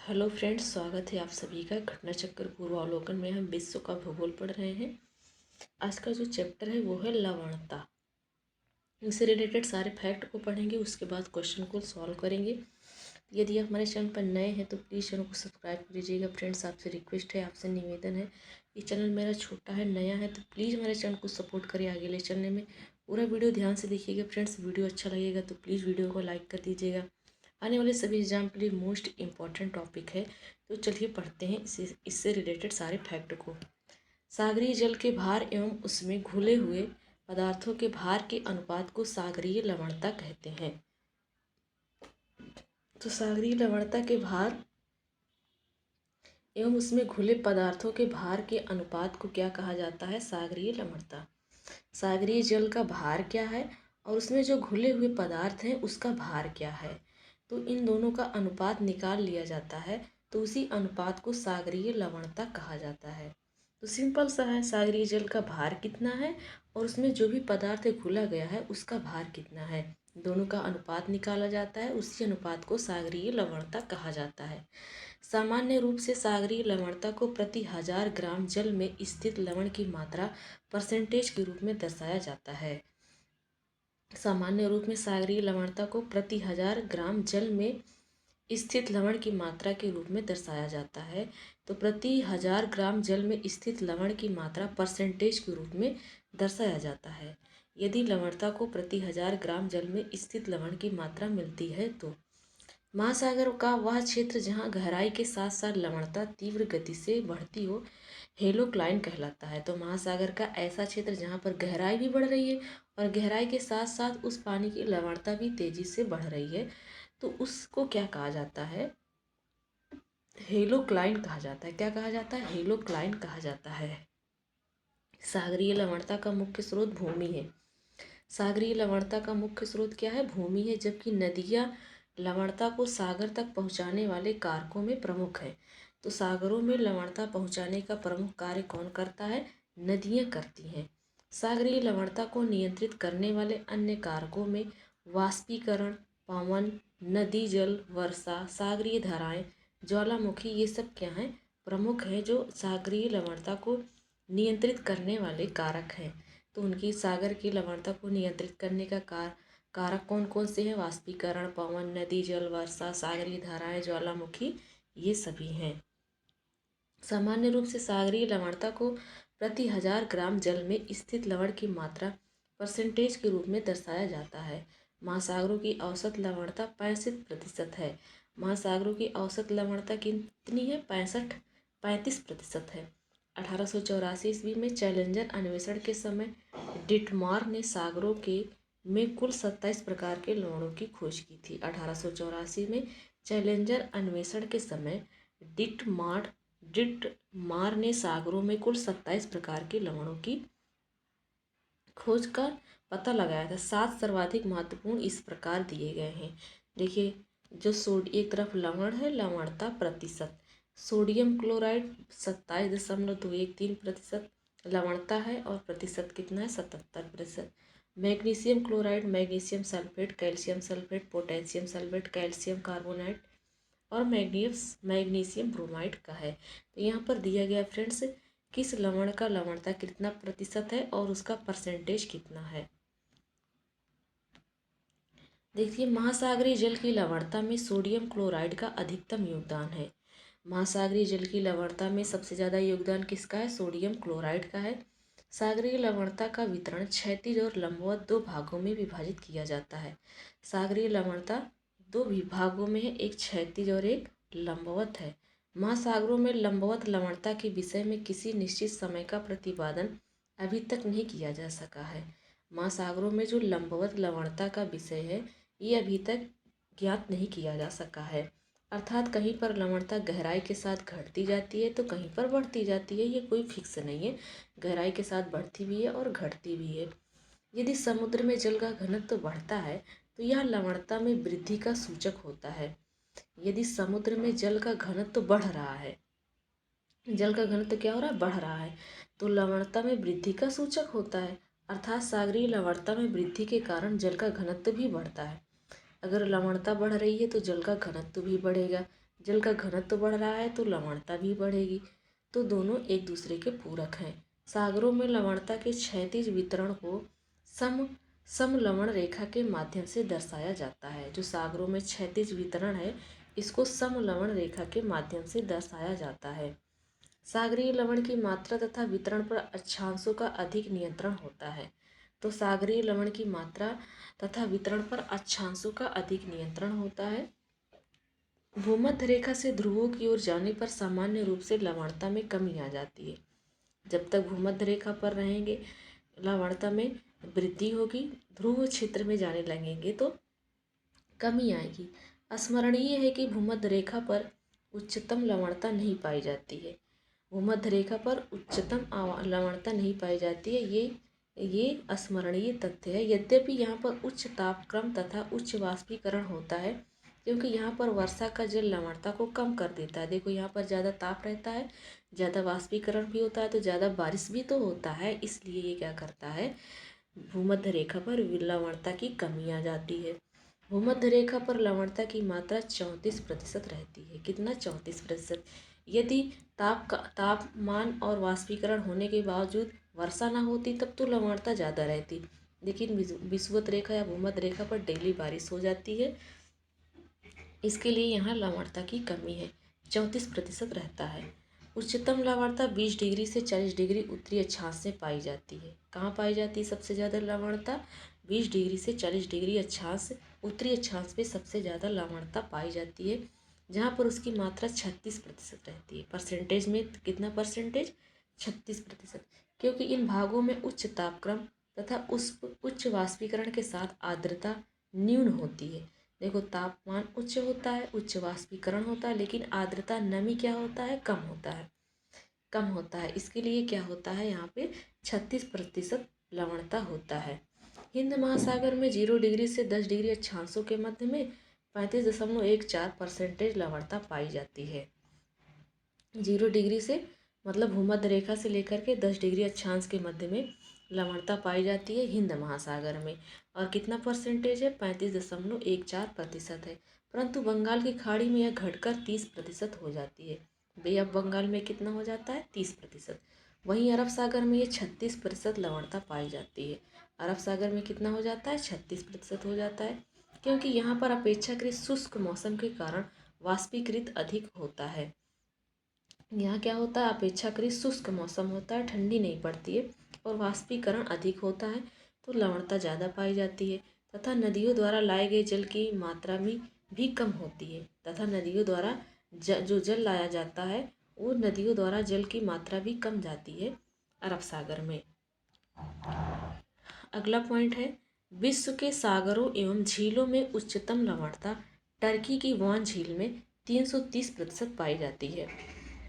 Hello friends, स्वागत है आप सभी का घटना चक्र पूर्वावलोकन में। हम विश्व का भूगोल पढ़ रहे हैं। आज का जो चैप्टर है वो है लवणता। इससे रिलेटेड सारे फैक्ट को पढ़ेंगे, उसके बाद क्वेश्चन को सॉल्व करेंगे। यदि आप हमारे चैनल पर नए हैं तो प्लीज़ चैनल को सब्सक्राइब कर लीजिएगा। फ्रेंड्स, आपसे रिक्वेस्ट है, आपसे निवेदन है, ये चैनल मेरा छोटा है, नया है, तो प्लीज़ हमारे चैनल को सपोर्ट करिए आगे ले चलने में। पूरा वीडियो ध्यान से देखिएगा फ्रेंड्स। वीडियो अच्छा लगेगा तो प्लीज़ वीडियो को लाइक कर दीजिएगा। आने वाले सभी एग्जाम के लिए मोस्ट इम्पॉर्टेंट टॉपिक है। तो चलिए पढ़ते हैं इससे रिलेटेड सारे फैक्ट को। सागरीय जल के भार एवं उसमें घुले हुए पदार्थों के भार के अनुपात को सागरीय लवणता कहते हैं। तो सागरीय लवणता के भार एवं उसमें घुले पदार्थों के भार के अनुपात को क्या कहा जाता है? सागरीय लवणता। सागरीय जल का भार क्या है और उसमें जो घुले हुए पदार्थ हैं उसका भार क्या है, तो इन दोनों का अनुपात निकाल लिया जाता है, तो उसी अनुपात को सागरीय लवणता कहा जाता है। तो सिंपल सा है, सागरीय जल का भार कितना है और उसमें जो भी पदार्थ घुला गया है उसका भार कितना है, दोनों का अनुपात निकाला जाता है, उसी अनुपात को सागरीय लवणता कहा जाता है। सामान्य रूप से सागरीय लवणता को प्रति 1000 ग्राम जल में स्थित लवण की मात्रा परसेंटेज के रूप में दर्शाया जाता है। सामान्य रूप में सागरीय लवणता को प्रति 1000 ग्राम जल में स्थित लवण की मात्रा के रूप में दर्शाया जाता है। तो प्रति 1000 ग्राम जल में स्थित लवण की मात्रा परसेंटेज के रूप में दर्शाया जाता है। यदि लवणता को प्रति 1000 ग्राम जल में स्थित लवण की मात्रा मिलती है तो महासागर का वह क्षेत्र जहाँ गहराई के साथ साथ लवणता तीव्र गति से बढ़ती हो हेलोक्लाइन कहलाता है। तो महासागर का ऐसा क्षेत्र जहाँ पर गहराई भी बढ़ रही है और गहराई के साथ साथ उस पानी की लवणता भी तेजी से बढ़ रही है, तो उसको क्या कहा जाता है? हेलोक्लाइन कहा जाता है। क्या कहा जाता है? हेलोक्लाइन कहा जाता है। सागरीय लवणता का मुख्य स्रोत भूमि है। सागरीय लवणता का मुख्य स्रोत क्या है? भूमि है, जबकि नदियाँ लवणता को सागर तक पहुँचाने वाले कारकों में प्रमुख है। तो सागरों में लवणता पहुँचाने का प्रमुख कार्य कौन करता है? नदियाँ करती हैं। सागरीय लवणता को नियंत्रित करने वाले अन्य कारकों में वाष्पीकरण, पवन, नदी जल, वर्षा, सागरीय धाराएं, ज्वालामुखी, ये सब क्या हैं? प्रमुख हैं, जो सागरीय लवणता को नियंत्रित करने वाले कारक हैं। तो उनकी सागर की लवणता को नियंत्रित करने का कारक कौन कौन से हैं? वाष्पीकरण, पवन, नदी जल, वर्षा, सागरीय धाराएं, ज्वालामुखी, ये सभी हैं। सामान्य रूप से सागरीय लवणता को प्रति 1000 ग्राम जल में स्थित लवण की मात्रा परसेंटेज के रूप में दर्शाया जाता है। महासागरों की औसत लवणता 65% है। महासागरों की औसत लवणता कितनी है? 35% है। 1884 ईस्वी में चैलेंजर अन्वेषण के समय डिटमार ने सागरों के में कुल 27 प्रकार के लवणों की खोज की थी। 1884 में चैलेंजर अन्वेषण के समय डिटमार ने सागरों में कुल 27 प्रकार के लवणों की खोज का पता लगाया था। 7 सर्वाधिक महत्वपूर्ण इस प्रकार दिए गए हैं। देखिए, जो एक तरफ लवण है, लवणता प्रतिशत, सोडियम क्लोराइड 27.213% लवणता है और प्रतिशत कितना है? 77%। Magnesium chloride, magnesium sulphate, calcium sulphate, potassium sulphate, calcium carbonate और मैग्नीशियम ब्रोमाइड का है। तो यहाँ पर दिया गया फ्रेंड्स, किस लवण का लवणता कितना प्रतिशत है और उसका परसेंटेज कितना है। देखिए, महासागरीय जल की लवणता में सोडियम क्लोराइड का अधिकतम योगदान है। महासागरीय जल की लवणता में सबसे ज़्यादा योगदान किसका है? सोडियम क्लोराइड का है। सागरीय लवणता का वितरण क्षैतिज और लंबवत 2 भागों में विभाजित किया जाता है। सागरीय लवणता 2 विभागों में है, एक क्षैतिज और एक लंबवत है। महासागरों में लंबवत लवणता के विषय में किसी निश्चित समय का प्रतिपादन अभी तक नहीं किया जा सका है। महासागरों में जो लंबवत लवणता का विषय है, ये अभी तक ज्ञात नहीं किया जा सका है। अर्थात कहीं पर लवणता गहराई के साथ घटती जाती है तो कहीं पर बढ़ती जाती है, ये कोई फिक्स नहीं है। गहराई के साथ बढ़ती भी है और घटती भी है। यदि समुद्र में जल का घनत्व बढ़ता है तो यह लवणता में वृद्धि का सूचक होता है। यदि समुद्र में जल का घनत्व बढ़ रहा है, जल का घनत्व क्या हो रहा है? बढ़ रहा है, तो लवणता में वृद्धि का सूचक होता है। अर्थात सागरीय लवणता में वृद्धि के कारण जल का घनत्व भी बढ़ता है। अगर लवणता बढ़ रही है तो जल का घनत्व भी बढ़ेगा। जल का घनत्व बढ़ रहा है तो लवणता भी बढ़ेगी। तो दोनों एक दूसरे के पूरक हैं। सागरों में लवणता के क्षैतिज वितरण को सम समलवण रेखा के माध्यम से दर्शाया जाता है। जो सागरों में क्षैतिज वितरण है इसको समलवण रेखा के माध्यम से दर्शाया जाता है। सागरीय लवण की मात्रा तथा वितरण पर अक्षांशों का अधिक नियंत्रण होता है। तो सागरीय लवण की मात्रा तथा वितरण पर अक्षांशों का अधिक नियंत्रण होता है। भूमध्य रेखा से ध्रुवों की ओर जाने पर सामान्य रूप से लवणता में कमी आ जाती है। जब तक भूमध्य रेखा पर रहेंगे लवणता में वृद्धि होगी, ध्रुव क्षेत्र में जाने लगेंगे तो कमी आएगी। स्मरणीय है कि भूमध्य रेखा पर उच्चतम लवणता नहीं पाई जाती है। भूमध्य रेखा पर उच्चतम लवणता नहीं पाई जाती है, ये स्मरणीय तथ्य है। यद्यपि यहाँ पर उच्च तापक्रम तथा उच्च वाष्पीकरण होता है, क्योंकि यहाँ पर वर्षा का जल लवणता को कम कर देता है। देखो यहाँ पर ज़्यादा ताप रहता है, ज़्यादा वाष्पीकरण भी होता है, तो ज़्यादा बारिश भी तो होता है, इसलिए ये क्या करता है, भूमध्य रेखा पर लवणता की कमी आ जाती है। भूमध्य रेखा पर लवणता की मात्रा 34% रहती है। कितना? 34%। यदि तापमान और वाष्पीकरण होने के बावजूद वर्षा ना होती तब तो लवणता ज़्यादा रहती, लेकिन विषुवत रेखा या भूमध्य रेखा पर डेली बारिश हो जाती है, इसके लिए यहाँ लवणता की कमी है, 34% रहता है। उच्चतम लवणता 20 डिग्री से 40 डिग्री उत्तरी अक्षांश में पाई जाती है। कहाँ पाई जाती है सबसे ज़्यादा लवणता? 20 डिग्री से 40 डिग्री अक्षांश, उत्तरी अक्षांश में सबसे ज़्यादा लवणता पाई जाती है, जहाँ पर उसकी मात्रा 36% रहती है। परसेंटेज में कितना परसेंटेज? 36%। क्योंकि इन भागों में उच्च तापक्रम तथा उस उच्च वाष्पीकरण के साथ आर्द्रता न्यून होती है। देखो तापमान उच्च होता है, उच्च वाष्पीकरण होता है, लेकिन आर्द्रता नमी क्या होता है? कम होता है, कम होता है। इसके लिए क्या होता है, यहाँ पे 36% लवणता होता है। हिंद महासागर में 0 डिग्री से 10 डिग्री अक्षांशों के मध्य में 35.14% लवणता पाई जाती है। 0 डिग्री से मतलब भूमध्य रेखा से लेकर के 10 डिग्री अक्षांश के मध्य में लवणता पाई जाती है हिंद महासागर में। और कितना परसेंटेज है? 35.14% है। परंतु बंगाल की खाड़ी में यह घटकर 30% हो जाती है। बे ऑफ बंगाल में कितना हो जाता है? 30%। वहीं अरब सागर में ये 36% लवणता पाई जाती है। अरब सागर में कितना हो जाता है? 36% हो जाता है, क्योंकि यहाँ पर अपेक्षाकृत शुष्क मौसम के कारण वाष्पीकृत अधिक होता है। यहाँ क्या होता है? अपेक्षाकृत शुष्क मौसम होता है, ठंडी नहीं पड़ती है और वाष्पीकरण अधिक होता है, तो लवणता ज़्यादा पाई जाती है। तथा नदियों द्वारा लाए गए जल की मात्रा भी कम होती है। तथा नदियों द्वारा जो जल लाया जाता है वो नदियों द्वारा जल की मात्रा भी कम जाती है अरब सागर में। अगला पॉइंट है, विश्व के सागरों एवं झीलों में उच्चतम लवणता टर्की की वान झील में 330% पाई जाती है।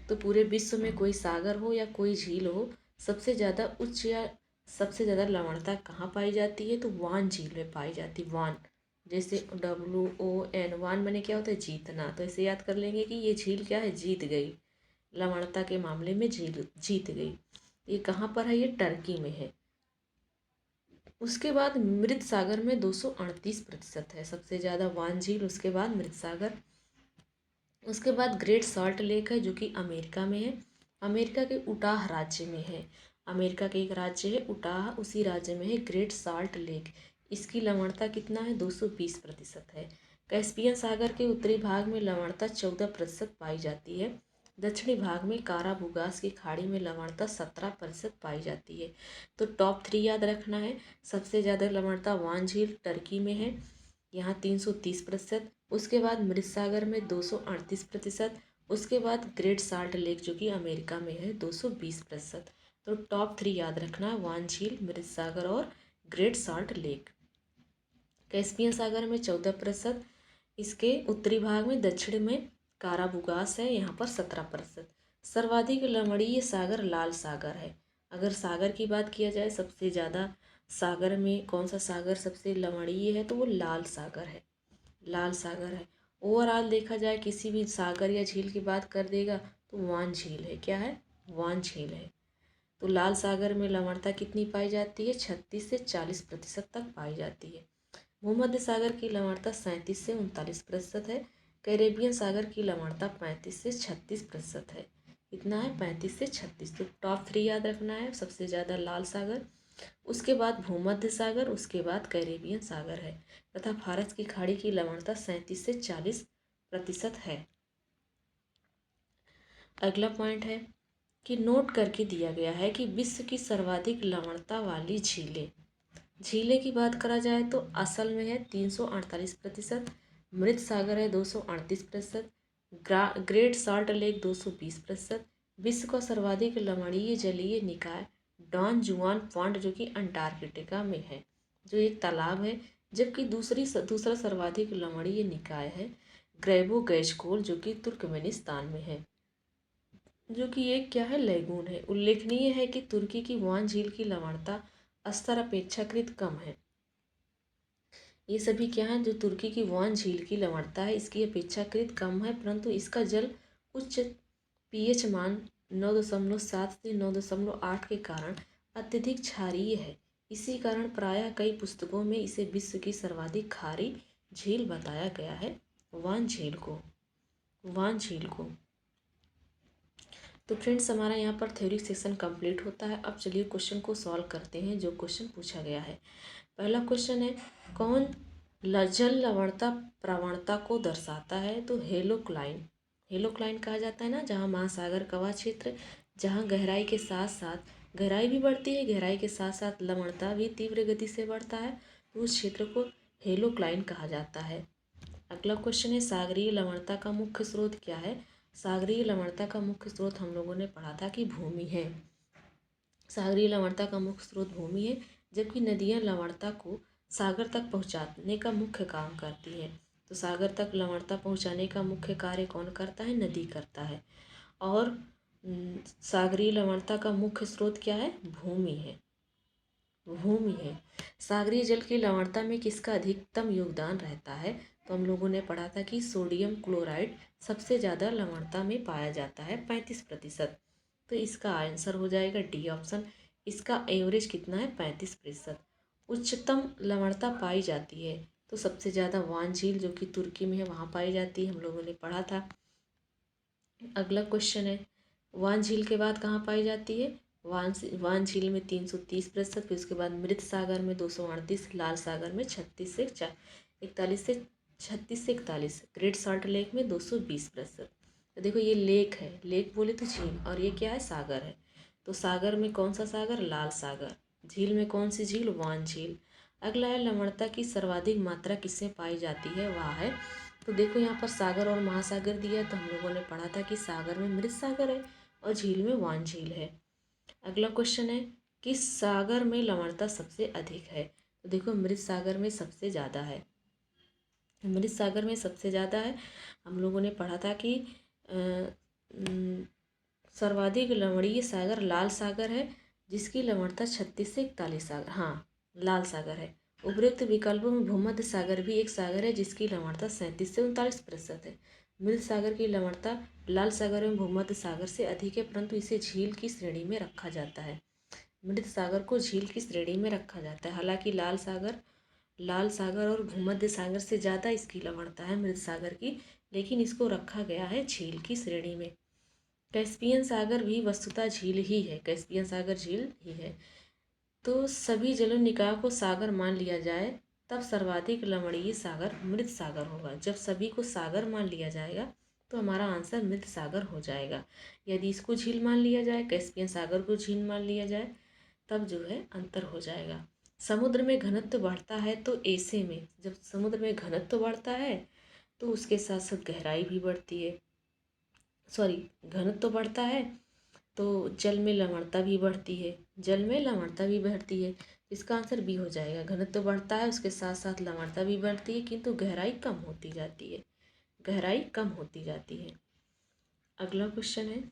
तो पूरे विश्व में कोई सागर हो या कोई झील हो, सबसे ज़्यादा उच्च या सबसे ज़्यादा लवणता कहाँ पाई जाती है? तो वान झील में पाई जाती। वान जैसे WON, वान मैंने क्या होता है? जीतना। तो ऐसे याद कर लेंगे कि ये झील क्या है? जीत गई, लवणता के मामले में झील जीत गई। ये कहाँ पर है? ये टर्की में है। उसके बाद मृत सागर में 238% है, सबसे ज़्यादा वान झील, उसके बाद मृत सागर। उसके बाद ग्रेट सॉल्ट लेक है जो कि अमेरिका में है, अमेरिका के उटाह राज्य में है। अमेरिका के एक राज्य है उटाह, उसी राज्य में है ग्रेट सॉल्ट लेक। इसकी लवणता कितना है? 220% है। कैस्पियन सागर के उत्तरी भाग में लवणता 14% पाई जाती है। दक्षिणी भाग में काराबुगास की खाड़ी में लवणता 17% पाई जाती है। तो टॉप 3 याद रखना है। सबसे ज़्यादा लवणता वान झील टर्की में है, यहाँ 330%। उसके बाद मृत सागर में 238%। उसके बाद ग्रेट साल्ट लेक जो कि अमेरिका में है 220%। तो टॉप 3 याद रखना, वान झील, मृत सागर और ग्रेट साल्ट लेक। कैस्पियन सागर में 14%, इसके उत्तरी भाग में दक्षिण में काराबुगास है, यहाँ पर 17%। सर्वाधिक लवणीय सागर लाल सागर है। अगर सागर की बात किया जाए सबसे ज़्यादा सागर में कौन सा सागर सबसे लवणीय है, तो वो लाल सागर है, लाल सागर है। ओवरऑल देखा जाए किसी भी सागर या झील की बात कर देगा तो वान झील है। क्या है? वान झील है। तो लाल सागर में लवणता कितनी पाई जाती है? 36 से 40% तक पाई जाती है। भूमध्य सागर की लवणता 37 से 39% है, कैरेबियन सागर की लवणता 35 से 36% है। कितना है? 35 से 36। तो टॉप 3 याद रखना है। सबसे ज़्यादा लाल सागर, उसके बाद भूमध्य सागर, उसके बाद कैरेबियन सागर है। तथा फारस की खाड़ी की लवणता 37 से 40% है। अगला पॉइंट है कि नोट करके दिया गया है कि विश्व की सर्वाधिक लवणता वाली झीलें की बात करा जाए तो असल में है 348%, मृत सागर है 238%, ग्रेट साल्ट लेक 220%। विश्व का सर्वाधिक लवणीय जलीय निकाय डॉन जुआन पॉन्ड जो कि अंटार्कटिका में है, जो एक तालाब है। जबकि दूसरा सर्वाधिक लवणीय निकाय है ग्रेबो गैजकोल जो कि तुर्कमेनिस्तान में है, जो कि एक क्या है? लैगून है। उल्लेखनीय है कि तुर्की की वान झील की लवणता स्तर अपेक्षाकृत कम है। ये सभी क्या है? जो तुर्की की वान झील की लवणता है इसकी अपेक्षाकृत कम है, परंतु इसका जल उच्च पीएच मान 9.7 से 9.8 के कारण अत्यधिक क्षारीय है। इसी कारण प्रायः कई पुस्तकों में इसे विश्व की सर्वाधिक खारी झील बताया गया है, वान झील को। तो फ्रेंड्स, हमारा यहाँ पर थ्योरी सेशन कंप्लीट होता है। अब चलिए क्वेश्चन को सॉल्व करते हैं जो क्वेश्चन पूछा गया है। पहला क्वेश्चन है, कौन जल लवणता प्रवणता को दर्शाता है? तो हेलोक्लाइन कहा जाता है ना, जहाँ महासागर कवा क्षेत्र, जहाँ गहराई के साथ साथ गहराई भी बढ़ती है, गहराई के साथ साथ लवणता भी तीव्र गति से बढ़ता है, तो उस क्षेत्र को हेलोक्लाइन कहा जाता है। अगला क्वेश्चन है, सागरीय लवणता का मुख्य स्रोत क्या है? सागरीय लवणता का मुख्य स्रोत हम लोगों ने पढ़ा था कि भूमि है। सागरीय लवणता का मुख्य स्रोत भूमि है, जबकि नदियाँ लवणता को सागर तक पहुँचाने का मुख्य काम करती है। तो सागर तक लवणता पहुँचाने का मुख्य कार्य कौन करता है? नदी करता है। और सागरीय लवणता का मुख्य स्रोत क्या है? भूमि है। सागरीय जल की लवणता में किसका अधिकतम योगदान रहता है? तो हम लोगों ने पढ़ा था कि सोडियम क्लोराइड सबसे ज़्यादा लवणता में पाया जाता है, 35%। तो इसका आंसर हो जाएगा डी ऑप्शन। इसका एवरेज कितना है? 35%। उच्चतम लवणता पाई जाती है तो सबसे ज़्यादा वान झील जो कि तुर्की में है वहाँ पाई जाती है, हम लोगों ने पढ़ा था। अगला क्वेश्चन है, वान झील के बाद कहाँ पाई जाती है? वान झील में 330%, फिर उसके बाद मृत सागर में 238, लाल सागर में 36 से 41, ग्रेट सॉल्ट लेक में 220%। तो देखो ये लेक है, लेक बोले तो झील, और ये क्या है? सागर है। तो सागर में कौन सा सागर? लाल सागर। झील में कौन सी झील? वान झील। अगला है, लवणता की सर्वाधिक मात्रा किसमें पाई जाती है? वह है, तो देखो यहाँ पर सागर और महासागर दिया है, तो हम लोगों ने पढ़ा था कि सागर में मृत सागर है और झील में वान झील है। अगला क्वेश्चन है, किस सागर में लवणता सबसे अधिक है? तो देखो मृत सागर में सबसे ज़्यादा है। मृत सागर में सबसे ज़्यादा है। हम लोगों ने पढ़ा था कि सर्वाधिक लवणीय सागर लाल सागर है, जिसकी लवणता 36 से 41 सागर, हाँ लाल सागर है। उपरोक्त विकल्पों में भूमध्य सागर भी एक सागर है जिसकी लवणता 37 से 39% है। मृत सागर की लवणता लाल सागर एवं भूमध्य सागर से अधिक है, परंतु इसे झील की श्रेणी में रखा जाता है। मृत सागर को झील की श्रेणी में रखा जाता है। हालांकि लाल सागर और भूमध्य सागर से ज़्यादा इसकी लवणता है मृत सागर की, लेकिन इसको रखा गया है झील की श्रेणी में। कैस्पियन सागर भी वस्तुतः झील ही है, कैस्पियन सागर झील ही है। तो सभी जलनिकायों को सागर मान लिया जाए तब सर्वाधिक लवणीय सागर मृत सागर होगा। जब सभी को सागर मान लिया जाएगा तो हमारा आंसर मृत सागर हो जाएगा। यदि इसको झील मान लिया जाए, कैस्पियन सागर को झील मान लिया जाए, तब जो है अंतर हो जाएगा। समुद्र में घनत्व बढ़ता है तो ऐसे में जब समुद्र में घनत्व बढ़ता है तो उसके साथ साथ गहराई भी बढ़ती है, घनत्व बढ़ता है तो जल में लवणता भी बढ़ती है, इसका आंसर बी हो जाएगा। घनत्व बढ़ता है उसके साथ साथ लवणता भी बढ़ती है, किंतु गहराई कम होती जाती है। अगला क्वेश्चन है,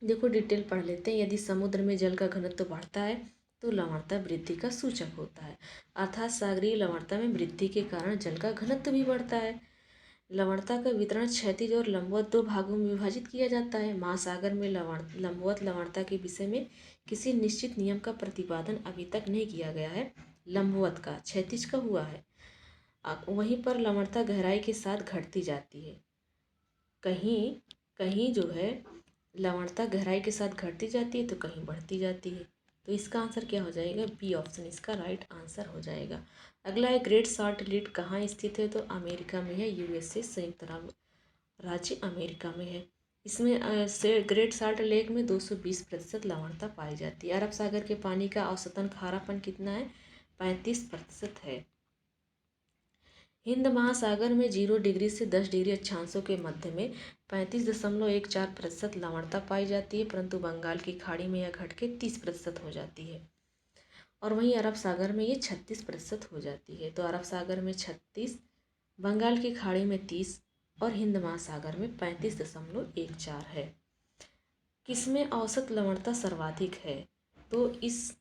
देखो डिटेल पढ़ लेते हैं। यदि समुद्र में जल का घनत्व बढ़ता है तो लवणता वृद्धि का सूचक होता है, अर्थात सागरीय लवणता में वृद्धि के कारण जल का घनत्व भी बढ़ता है। लवणता का वितरण क्षैतिज और लंबवत 2 भागों में विभाजित किया जाता है। महासागर में लंबवत लवणता के विषय में किसी निश्चित नियम का प्रतिपादन अभी तक नहीं किया गया है। लंबवत का, क्षैतिज का हुआ है। वहीं पर लवणता गहराई के साथ घटती जाती है। कहीं कहीं जो है लवणता गहराई के साथ घटती जाती है तो कहीं बढ़ती जाती है। तो इसका आंसर क्या हो जाएगा? बी ऑप्शन इसका राइट आंसर हो जाएगा। अगला है ग्रेट सॉल्ट लेक कहाँ स्थित है? तो अमेरिका में है, यूएसए संयुक्त राज्य अमेरिका में है। इसमें से ग्रेट सॉल्ट लेक में 220% लवणता पाई जाती है। अरब सागर के पानी का औसतन खारापन कितना है? 35% है। हिंद महासागर में 0 डिग्री से 10 डिग्री अक्षांशों के मध्य में 35.14% लवणता पाई जाती है, परंतु बंगाल की खाड़ी में यह घट के 30% हो जाती है। और वहीं अरब सागर में ये 36% हो जाती है। तो अरब सागर में 36, बंगाल की खाड़ी में 30 और हिंद महासागर में 35.14 है। किसमें औसत लवणता सर्वाधिक है? तो इस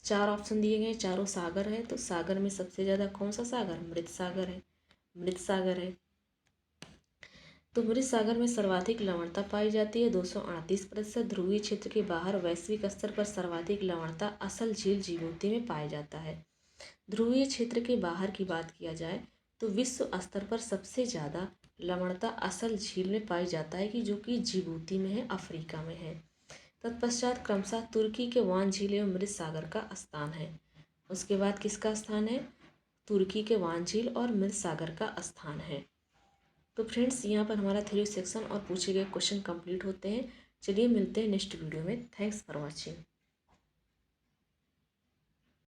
4 ऑप्शन दिए गए, चारों सागर है, तो सागर में सबसे ज़्यादा कौन सा सागर? मृत सागर है। मृत सागर है। तो मृत सागर में सर्वाधिक लवणता पाई जाती है 238%। ध्रुवीय क्षेत्र के बाहर वैश्विक स्तर पर सर्वाधिक लवणता असल झील जिबूती में पाया जाता है। ध्रुवीय क्षेत्र के बाहर की बात किया जाए तो विश्व स्तर पर सबसे ज़्यादा लवणता असल झील में पाई जाता है, कि जो कि जिबूती में है, अफ्रीका में है। तत्पश्चात क्रमशः तुर्की के वान झील एवं मृत सागर का स्थान है। उसके बाद किसका स्थान है? तुर्की के वान झील और मृत सागर का स्थान है। तो फ्रेंड्स, यहाँ पर हमारा थ्योरी सेक्शन और पूछे गए क्वेश्चन कंप्लीट होते हैं। चलिए मिलते हैं नेक्स्ट वीडियो में। Thanks for watching.